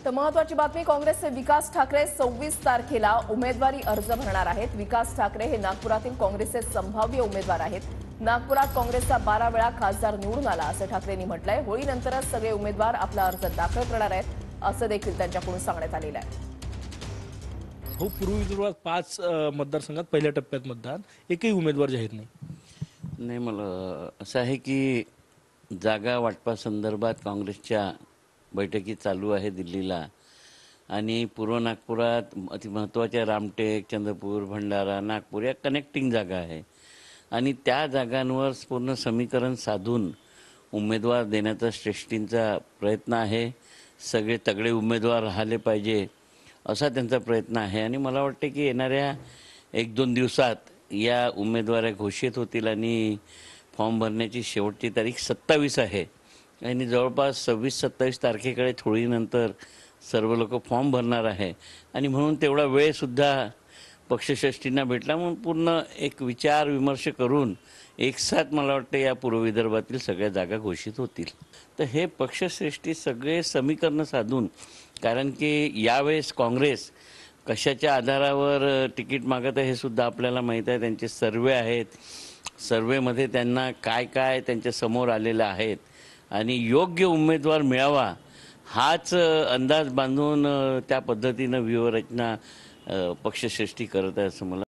तर महत्त्वाची बातमी, काँग्रेसचे विकास ठाकरे 26 तारखेला उमेदवारी अर्ज भरणार आहेत। विकास ठाकरे हे नागपुरातील काँग्रेसचे संभाव्य उमेदवार आहेत। नागपुरात काँग्रेसचा 12 वेळा खासदार निवडून आला असं ठाकरेंनी म्हटलंय। होळीनंतरच सगळे उमेदवार आपला अर्ज दाखल करणार आहेत असं देखील त्यांच्याकडून सांगण्यात आलेलं आहे। हो, पूर्व विदर्भात 5 मतदारसंघात पहिल्या टप्प्यात मतदान, एकही उमेदवार जाहीर नाही। नाही, मला असं आहे की जागा वाटपासंदर्भात काँग्रेसच्या बैठकी चालू आहे दिल्लीला, आणि पूर्व नागपुरात अति महत्त्वाच्या रामटेक, चंद्रपूर, भंडारा, नागपूर या कनेक्टिंग जागा आहे, आणि त्या जागांवर पूर्ण समीकरण साधून उमेदवार देण्याचा श्रेष्ठींचा प्रयत्न आहे। सगळे तगडे उमेदवार राहिले पाहिजे असा त्यांचा प्रयत्न आहे, आणि मला वाटते की येणाऱ्या 1-2 दिवसात या उमेदवार घोषित होतील, आणि फॉर्म भरण्याची शेवटची तारीख 27 आहे, आणि जवळपास 26-27 तारखेकडे थोडीनंतर सर्व लोक फॉर्म भरणार आहे, आणि म्हणून तेवढा वेळसुद्धा पक्षश्रेष्ठींना भेटला, म्हणून पूर्ण एक विचार विमर्श करून एकसाथ मला वाटतं या पूर्व विदर्भातील सगळ्या जागा घोषित होतील। तर हे पक्षश्रेष्ठी सगळे समीकरण साधून, कारण की यावेळेस काँग्रेस कशाच्या आधारावर तिकीट मागत आहे हे सुद्धा आपल्याला माहीत आहे। त्यांचे सर्वे आहेत, सर्वेमध्ये त्यांना काय काय त्यांच्या समोर आलेलं आहेत, आणि योग्य उमेदवार मिळावा हाच अंदाज बांधून त्या पद्धतीनं व्यूहरचना पक्षश्रेष्ठी करत आहे असं मला